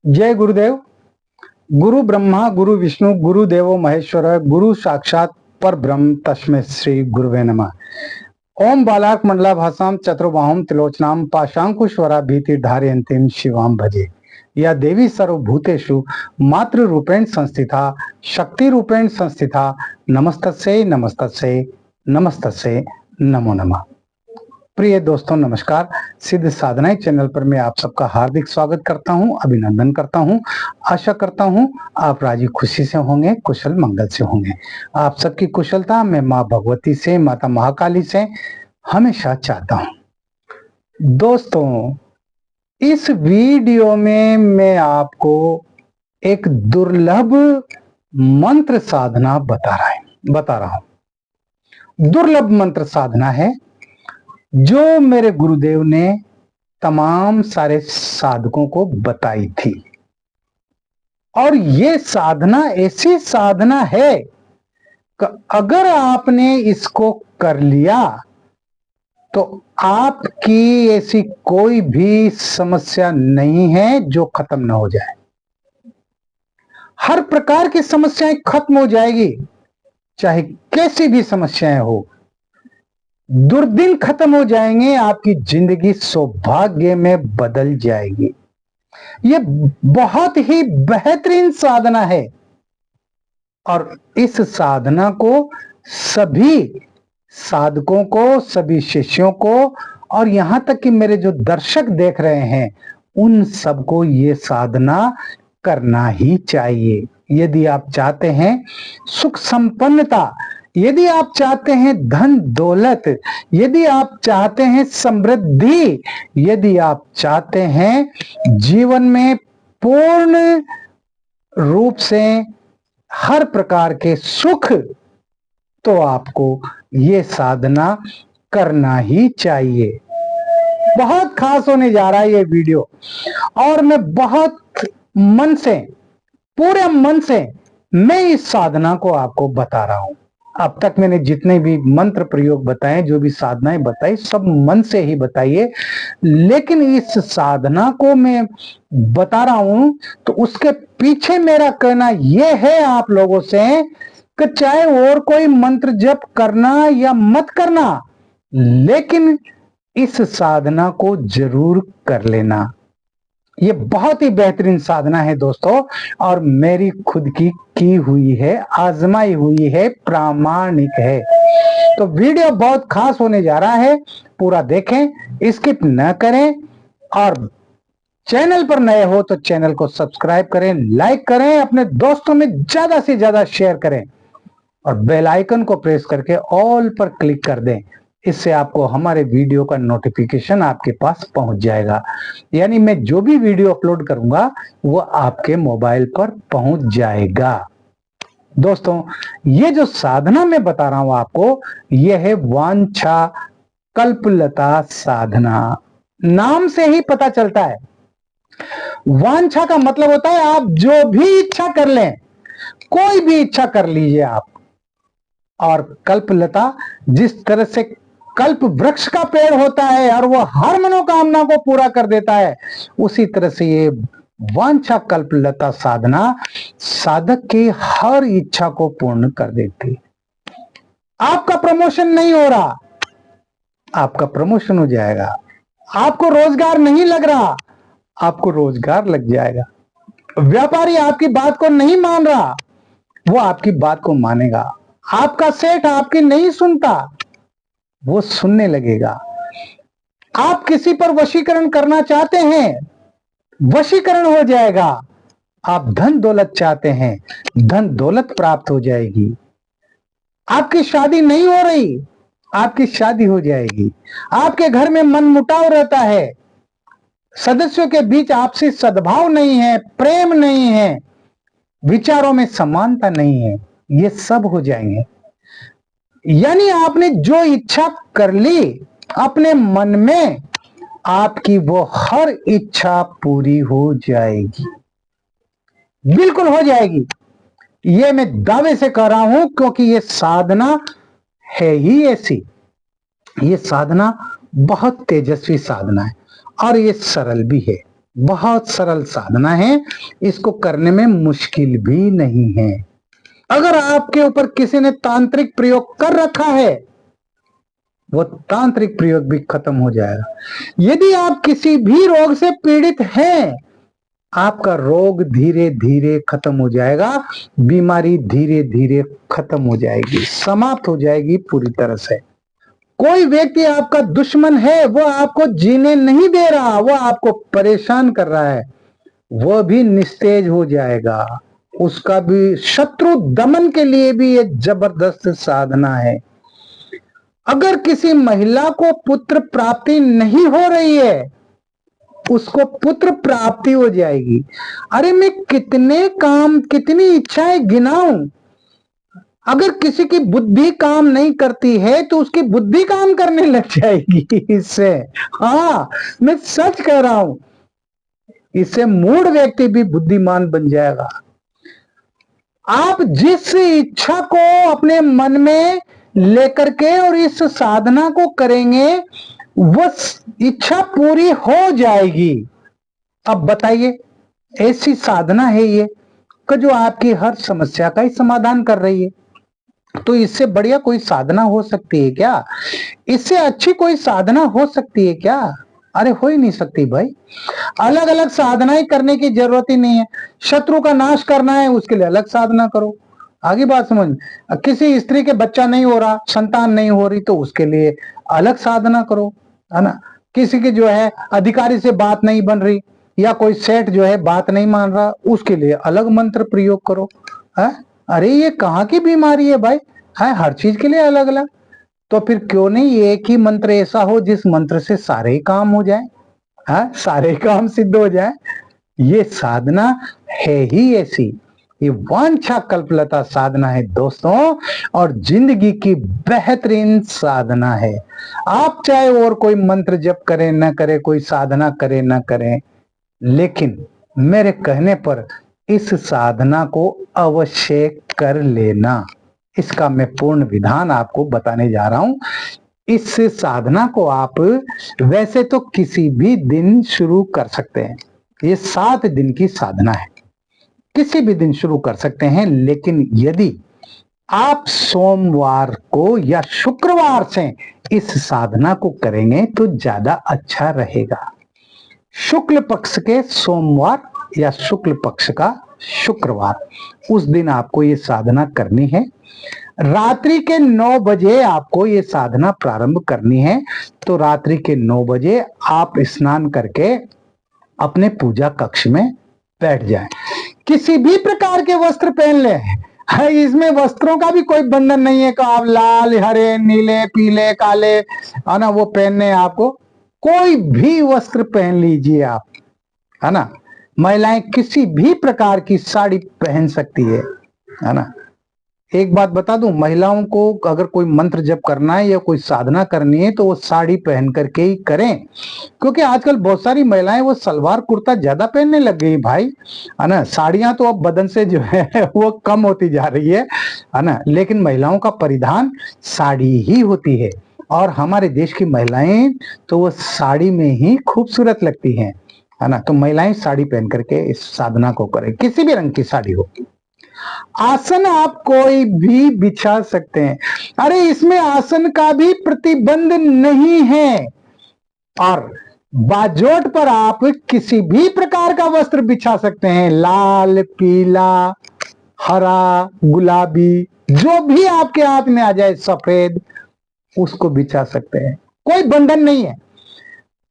जय गुरुदेव। गुरु ब्रह्मा गुरु विष्णु गुरु देवो महेश्वर गुरु साक्षात पर ब्रह्म तस्मै श्री गुरुवे नमः। ओम बालाक मंडलाभासाम चतुर्बाहुम त्रिलोचनाम पाशांकुश्वरा भीति धारयन्तीम शिवाम भजे। या देवी सर्वभूतेषु मातृ रूपेण संस्थिता शक्ति रूपेण संस्थिता नमस्तस्यै नमस्तस्यै नमस्तस्यै नमो नमः। प्रिय दोस्तों नमस्कार। सिद्ध साधनाएं चैनल पर मैं आप सबका हार्दिक स्वागत करता हूं, अभिनंदन करता हूं। आशा करता हूं आप राजी खुशी से होंगे, कुशल मंगल से होंगे। आप सबकी कुशलता मैं माँ भगवती से, माता महाकाली से हमेशा चाहता हूं। दोस्तों, इस वीडियो में मैं आपको एक दुर्लभ मंत्र साधना बता रहा हूं। दुर्लभ मंत्र साधना है जो मेरे गुरुदेव ने तमाम सारे साधकों को बताई थी। और ये साधना ऐसी साधना है कि अगर आपने इसको कर लिया तो आपकी ऐसी कोई भी समस्या नहीं है जो खत्म ना हो जाए। हर प्रकार की समस्याएं खत्म हो जाएगी, चाहे कैसी भी समस्याएं हो। दुर्दिन खत्म हो जाएंगे, आपकी जिंदगी सौभाग्य में बदल जाएगी। ये बहुत ही बेहतरीन साधना है और इस साधना को सभी साधकों को, सभी शिष्यों को और यहां तक कि मेरे जो दर्शक देख रहे हैं उन सबको ये साधना करना ही चाहिए। यदि आप चाहते हैं सुख संपन्नता, यदि आप चाहते हैं धन दौलत, यदि आप चाहते हैं समृद्धि, यदि आप चाहते हैं जीवन में पूर्ण रूप से हर प्रकार के सुख, तो आपको ये साधना करना ही चाहिए। बहुत खास होने जा रहा है ये वीडियो और मैं बहुत मन से, पूरे मन से मैं इस साधना को आपको बता रहा हूं। अब तक मैंने जितने भी मंत्र प्रयोग बताए, जो भी साधनाएं बताई, सब मन से ही बताइए। लेकिन इस साधना को मैं बता रहा हूं तो उसके पीछे मेरा कहना यह है आप लोगों से कि चाहे और कोई मंत्र जप करना या मत करना, लेकिन इस साधना को जरूर कर लेना। ये बहुत ही बेहतरीन साधना है दोस्तों और मेरी खुद की हुई है, आजमाई हुई है, प्रामाणिक है। तो वीडियो बहुत खास होने जा रहा है, पूरा देखें, स्किप न करें। और चैनल पर नए हो तो चैनल को सब्सक्राइब करें, लाइक करें, अपने दोस्तों में ज्यादा से ज्यादा शेयर करें और बेल आइकन को प्रेस करके ऑल पर क्लिक कर दें। इससे आपको हमारे वीडियो का नोटिफिकेशन आपके पास पहुंच जाएगा। यानी मैं जो भी वीडियो अपलोड करूंगा वो आपके मोबाइल पर पहुंच जाएगा। दोस्तों, ये जो साधना मैं बता रहा हूं आपको, यह है वांछा कल्पलता साधना। नाम से ही पता चलता है। वांछा का मतलब होता है आप जो भी इच्छा कर लें, कोई भी इच्छा कर लीजिए आप। और कल्पलता, जिस तरह से कल्प वृक्ष का पेड़ होता है और वो हर मनोकामना को पूरा कर देता है, उसी तरह से ये वांछा कल्पलता साधना साधक की हर इच्छा को पूर्ण कर देती। आपका प्रमोशन नहीं हो रहा, आपका प्रमोशन हो जाएगा। आपको रोजगार नहीं लग रहा, आपको रोजगार लग जाएगा। व्यापारी आपकी बात को नहीं मान रहा, वो आपकी बात को मानेगा। आपका सेठ आपकी नहीं सुनता, वो सुनने लगेगा। आप किसी पर वशीकरण करना चाहते हैं, वशीकरण हो जाएगा। आप धन दौलत चाहते हैं, धन दौलत प्राप्त हो जाएगी। आपकी शादी नहीं हो रही, आपकी शादी हो जाएगी। आपके घर में मनमुटाव रहता है, सदस्यों के बीच आपसी सद्भाव नहीं है, प्रेम नहीं है, विचारों में समानता नहीं है, ये सब हो जाएंगे। यानी आपने जो इच्छा कर ली अपने मन में, आपकी वो हर इच्छा पूरी हो जाएगी, बिल्कुल हो जाएगी। ये मैं दावे से कह रहा हूं क्योंकि ये साधना है ही ऐसी। ये साधना बहुत तेजस्वी साधना है और ये सरल भी है। बहुत सरल साधना है, इसको करने में मुश्किल भी नहीं है। अगर आपके ऊपर किसी ने तांत्रिक प्रयोग कर रखा है, वो तांत्रिक प्रयोग भी खत्म हो जाएगा। यदि आप किसी भी रोग से पीड़ित हैं, आपका रोग धीरे धीरे खत्म हो जाएगा, बीमारी धीरे धीरे खत्म हो जाएगी, समाप्त हो जाएगी पूरी तरह से। कोई व्यक्ति आपका दुश्मन है, वो आपको जीने नहीं दे रहा, वो आपको परेशान कर रहा है, वो भी निस्तेज हो जाएगा। उसका भी शत्रु दमन के लिए भी एक जबरदस्त साधना है। अगर किसी महिला को पुत्र प्राप्ति नहीं हो रही है, उसको पुत्र प्राप्ति हो जाएगी। अरे मैं कितने काम, कितनी इच्छाएं गिनाऊं। अगर किसी की बुद्धि काम नहीं करती है तो उसकी बुद्धि काम करने लग जाएगी इससे। हाँ, मैं सच कह रहा हूं, इससे मूढ़ व्यक्ति भी बुद्धिमान बन जाएगा। आप जिस इच्छा को अपने मन में लेकर के और इस साधना को करेंगे, वो इच्छा पूरी हो जाएगी। अब बताइए, ऐसी साधना है ये कि जो आपकी हर समस्या का ही समाधान कर रही है। तो इससे बढ़िया कोई साधना हो सकती है क्या? इससे अच्छी कोई साधना हो सकती है क्या? अरे हो ही नहीं सकती भाई। अलग अलग साधनाएं करने की जरूरत ही नहीं है। शत्रु का नाश करना है, उसके लिए अलग साधना करो। आगे बात समझ। किसी स्त्री के बच्चा नहीं हो रहा, संतान नहीं हो रही, तो उसके लिए अलग साधना करो, है ना। किसी के जो है अधिकारी से बात नहीं बन रही, या कोई सेठ जो है बात नहीं मान रहा, उसके लिए अलग मंत्र प्रयोग करो। है, अरे ये कहाँ की बीमारी है भाई? है, हर चीज के लिए अलग अलग। तो फिर क्यों नहीं एक ही मंत्र ऐसा हो जिस मंत्र से सारे ही काम हो जाए, है, सारे काम सिद्ध हो जाए। ये साधना है ही ऐसी, ये वांछा कल्पलता साधना है दोस्तों, और जिंदगी की बेहतरीन साधना है। आप चाहे और कोई मंत्र जप करें न करें, कोई साधना करें न करें, लेकिन मेरे कहने पर इस साधना को अवश्य कर लेना। इसका मैं पूर्ण विधान आपको बताने जा रहा हूं। इस साधना को आप वैसे तो किसी भी दिन शुरू कर सकते हैं। ये 7 दिन की साधना है, किसी भी दिन शुरू कर सकते हैं। लेकिन यदि आप सोमवार को या शुक्रवार से इस साधना को करेंगे तो ज्यादा अच्छा रहेगा। शुक्ल पक्ष के सोमवार या शुक्ल पक्ष का शुक्रवार, उस दिन आपको ये साधना करनी है। रात्रि के 9 बजे आपको ये साधना प्रारंभ करनी है। तो रात्रि के 9 बजे आप स्नान करके अपने पूजा कक्ष में बैठ जाएं। किसी भी प्रकार के वस्त्र पहन ले, इसमें वस्त्रों का भी कोई बंधन नहीं है कि आप लाल, हरे, नीले, पीले, काले, है ना, वो पहनने आपको। कोई भी वस्त्र पहन लीजिए आप, है ना। महिलाएं किसी भी प्रकार की साड़ी पहन सकती है ना। एक बात बता दूं, महिलाओं को अगर कोई मंत्र जप करना है या कोई साधना करनी है तो वो साड़ी पहन करके ही करें, क्योंकि आजकल बहुत सारी महिलाएं वो सलवार कुर्ता ज्यादा पहनने लग गई भाई, है ना। साड़ियां तो अब बदन से जो है वो कम होती जा रही है ना। लेकिन महिलाओं का परिधान साड़ी ही होती है, और हमारे देश की महिलाएं तो वो साड़ी में ही खूबसूरत लगती हैं, है ना। तो महिलाएं साड़ी पहन करके इस साधना को करें, किसी भी रंग की साड़ी हो। आसन आप कोई भी बिछा सकते हैं। अरे इसमें आसन का भी प्रतिबंध नहीं है, और बाजोट पर आप किसी भी प्रकार का वस्त्र बिछा सकते हैं। लाल, पीला, हरा, गुलाबी, जो भी आपके हाथ में आ जाए, सफेद, उसको बिछा सकते हैं। कोई बंधन नहीं है।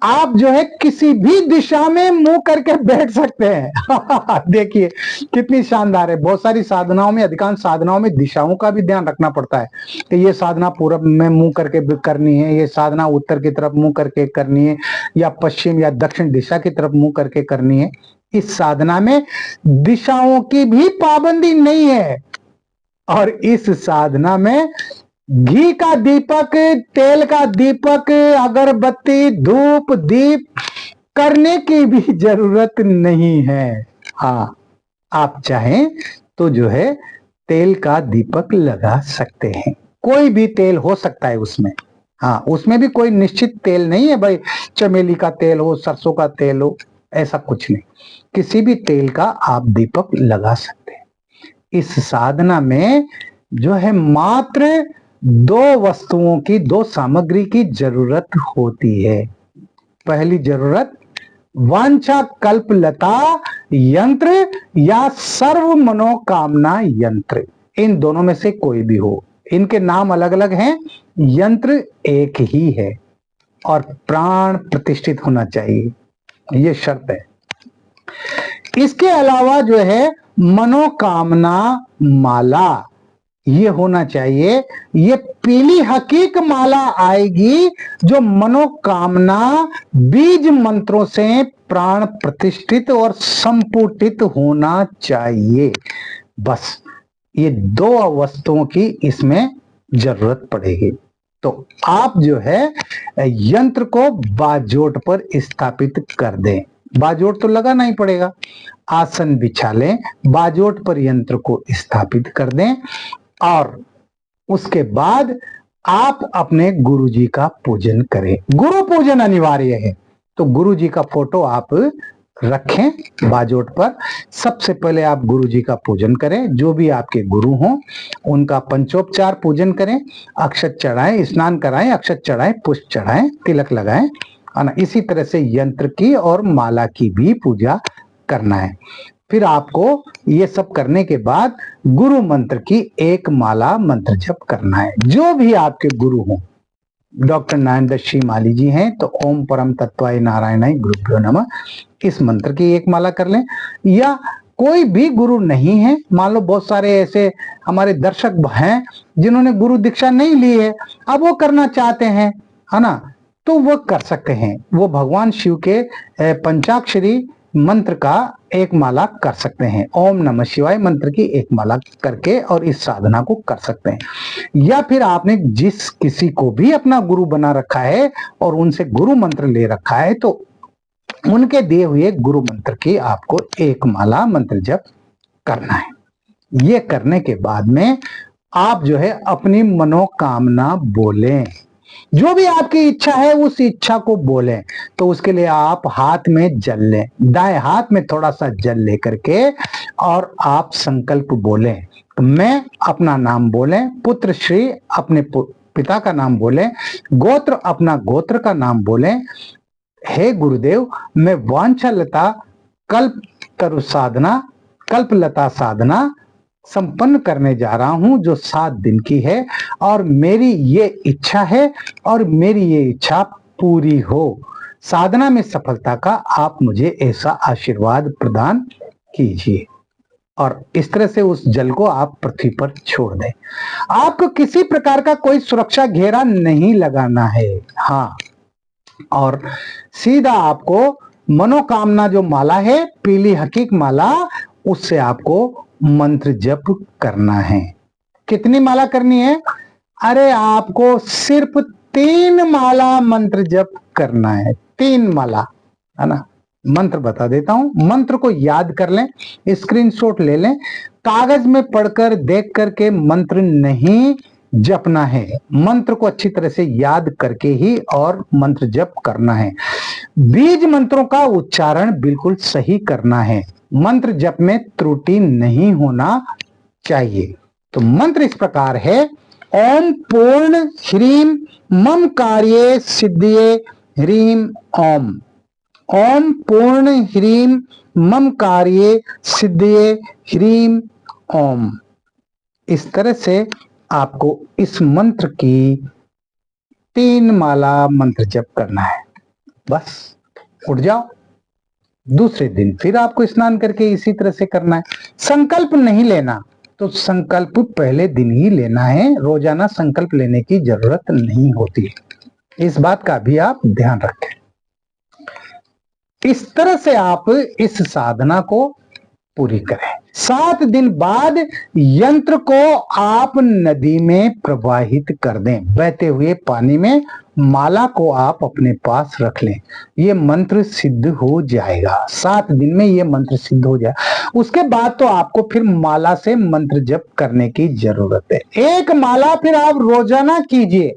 आप जो है किसी भी दिशा में मुंह करके बैठ सकते हैं। देखिए कितनी शानदार है। बहुत सारी साधनाओं में, अधिकांश साधनाओं में दिशाओं का भी ध्यान रखना पड़ता है कि ये साधना पूरब में मुंह करके करनी है, ये साधना उत्तर की तरफ मुंह करके करनी है, या पश्चिम या दक्षिण दिशा की तरफ मुंह करके करनी है। इस साधना में दिशाओं की भी पाबंदी नहीं है, और इस साधना में घी का दीपक, तेल का दीपक, अगरबत्ती, धूप, दीप करने की भी जरूरत नहीं है। हाँ, आप चाहें तो जो है तेल का दीपक लगा सकते हैं। कोई भी तेल हो सकता है उसमें। हाँ, उसमें भी कोई निश्चित तेल नहीं है भाई, चमेली का तेल हो, सरसों का तेल हो, ऐसा कुछ नहीं, किसी भी तेल का आप दीपक लगा सकते हैं। इस साधना में जो है मात्र 2 वस्तुओं की, 2 सामग्री की जरूरत होती है। पहली जरूरत वांछा कल्पलता यंत्र या सर्व मनोकामना यंत्र, इन दोनों में से कोई भी हो। इनके नाम अलग अलग हैं, यंत्र एक ही है और प्राण प्रतिष्ठित होना चाहिए, ये शर्त है। इसके अलावा जो है मनोकामना माला ये होना चाहिए। ये पीली हकीक माला आएगी जो मनोकामना बीज मंत्रों से प्राण प्रतिष्ठित और संपुटित होना चाहिए। बस ये 2 वस्तुओं की इसमें जरूरत पड़ेगी। तो आप जो है यंत्र को बाजोट पर स्थापित कर दें। बाजोट तो लगाना ही पड़ेगा, आसन बिछा लें, बाजोट पर यंत्र को स्थापित कर दें और उसके बाद आप अपने गुरुजी का पूजन करें। गुरु पूजन अनिवार्य है, तो गुरुजी का फोटो आप रखें बाजोट पर। सबसे पहले आप गुरुजी का पूजन करें, जो भी आपके गुरु हों उनका पंचोपचार पूजन करें, अक्षत चढ़ाएं, स्नान कराएं, अक्षत चढ़ाएं, पुष्प चढ़ाएं, तिलक लगाएं, है ना। इसी तरह से यंत्र की और माला की भी पूजा करना है। फिर आपको ये सब करने के बाद गुरु मंत्र की 1 माला मंत्र जप करना है। जो भी आपके गुरु हों, डॉक्टर नारायण श्री माली जी हैं तो ओम परम तत्वाय नारायणाय गुरुभ्यो नमः, इस मंत्र की 1 माला कर लें। या कोई भी गुरु नहीं है, मान लो बहुत सारे ऐसे हमारे दर्शक हैं जिन्होंने गुरु दीक्षा नहीं ली है, अब वो करना चाहते हैं, है ना, तो वो कर सकते हैं। वो भगवान शिव के पंचाक्षरी मंत्र का 1 माला कर सकते हैं। ओम नमः शिवाय मंत्र की 1 माला करके और इस साधना को कर सकते हैं। या फिर आपने जिस किसी को भी अपना गुरु बना रखा है और उनसे गुरु मंत्र ले रखा है तो उनके दिए हुए गुरु मंत्र की आपको 1 माला मंत्र जप करना है। ये करने के बाद में आप जो है अपनी मनोकामना बोलें, जो भी आपकी इच्छा है उस इच्छा को बोलें। तो उसके लिए आप हाथ में जल लें, दाएं हाथ में थोड़ा सा जल लेकर के और आप संकल्प बोलें। मैं अपना नाम बोलें, पुत्र श्री अपने पिता का नाम बोलें, गोत्र अपना गोत्र का नाम बोलें। हे गुरुदेव, मैं वांछालता कल्पलता साधना संपन्न करने जा रहा हूं जो 7 दिन की है और मेरी ये इच्छा है और मेरी ये इच्छा पूरी हो। साधना में सफलता का आप मुझे ऐसा आशीर्वाद प्रदान कीजिए। और इस तरह से उस जल को आप पृथ्वी पर छोड़ दें। आपको किसी प्रकार का कोई सुरक्षा घेरा नहीं लगाना है, हाँ। और सीधा आपको मनोकामना जो माला है, पीली हकीक माला, उससे आपको मंत्र जप करना है। कितनी माला करनी है? अरे आपको सिर्फ 3 माला मंत्र जप करना है, 3 माला, है ना। मंत्र बता देता हूं, मंत्र को याद कर लें, स्क्रीनशॉट ले लें, कागज में पढ़कर देख करके मंत्र नहीं जपना है। मंत्र को अच्छी तरह से याद करके ही और मंत्र जप करना है। बीज मंत्रों का उच्चारण बिल्कुल सही करना है, मंत्र जप में त्रुटि नहीं होना चाहिए। तो मंत्र इस प्रकार है, ओम पूर्ण ह्रीम मम कार्ये सिद्धिये ह्रीम ओम। ओम पूर्ण ह्रीम मम कार्ये सिद्धिये ह्रीम ओम। इस तरह से आपको इस मंत्र की 3 माला मंत्र जप करना है। बस उठ जाओ, दूसरे दिन फिर आपको स्नान करके इसी तरह से करना है। संकल्प नहीं लेना, तो संकल्प पहले दिन ही लेना है, रोजाना संकल्प लेने की जरूरत नहीं होती। इस बात का भी आप ध्यान रखें। इस तरह से आप इस साधना को पूरी करें। 7 दिन बाद यंत्र को आप नदी में प्रवाहित कर दें, बहते हुए पानी में। माला को आप अपने पास रख लें, ये मंत्र सिद्ध हो जाएगा। 7 दिन में ये मंत्र सिद्ध हो जाए। उसके बाद तो आपको फिर माला से मंत्र जप करने की जरूरत है। 1 माला फिर आप रोजाना कीजिए।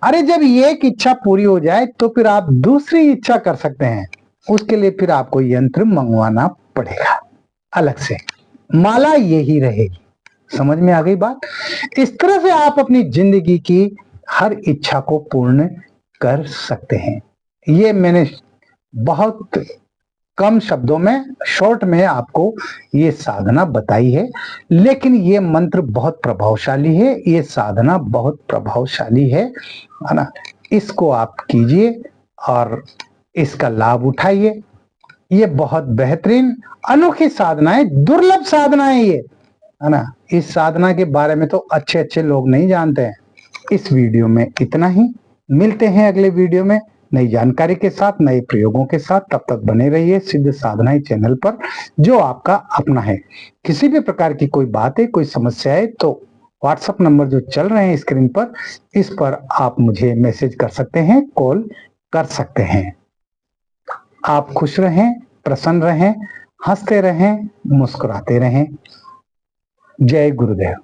अरे जब एक इच्छा पूरी हो जाए तो फिर आप दूसरी इच्छा कर सकते हैं। उसके लिए फिर आपको यंत्र मंगवाना पड़ेगा अलग से। माला यही रहेगी। समझ में आ गई बात? इस तरह से आप अपनी जिंदगी की हर इच्छा को पूर्ण कर सकते हैं। ये मैंने बहुत कम शब्दों में, शॉर्ट में आपको ये साधना बताई है, लेकिन ये मंत्र बहुत प्रभावशाली है, ये साधना बहुत प्रभावशाली है ना। इसको आप कीजिए और इसका लाभ उठाइए। ये बहुत बेहतरीन अनोखी साधना है, दुर्लभ साधना है ये, है ना। इस साधना के बारे में तो अच्छे अच्छे लोग नहीं जानते हैं। इस वीडियो में इतना ही। मिलते हैं अगले वीडियो में नई जानकारी के साथ, नए प्रयोगों के साथ। तब तक बने रहिए सिद्ध साधनाएं चैनल पर, जो आपका अपना है। किसी भी प्रकार की कोई बात है, कोई समस्या है, तो व्हाट्सएप नंबर जो चल रहे हैं स्क्रीन पर, इस पर आप मुझे मैसेज कर सकते हैं, कॉल कर सकते हैं। आप खुश रहें, प्रसन्न रहें, हंसते रहें, मुस्कुराते रहें। जय गुरुदेव।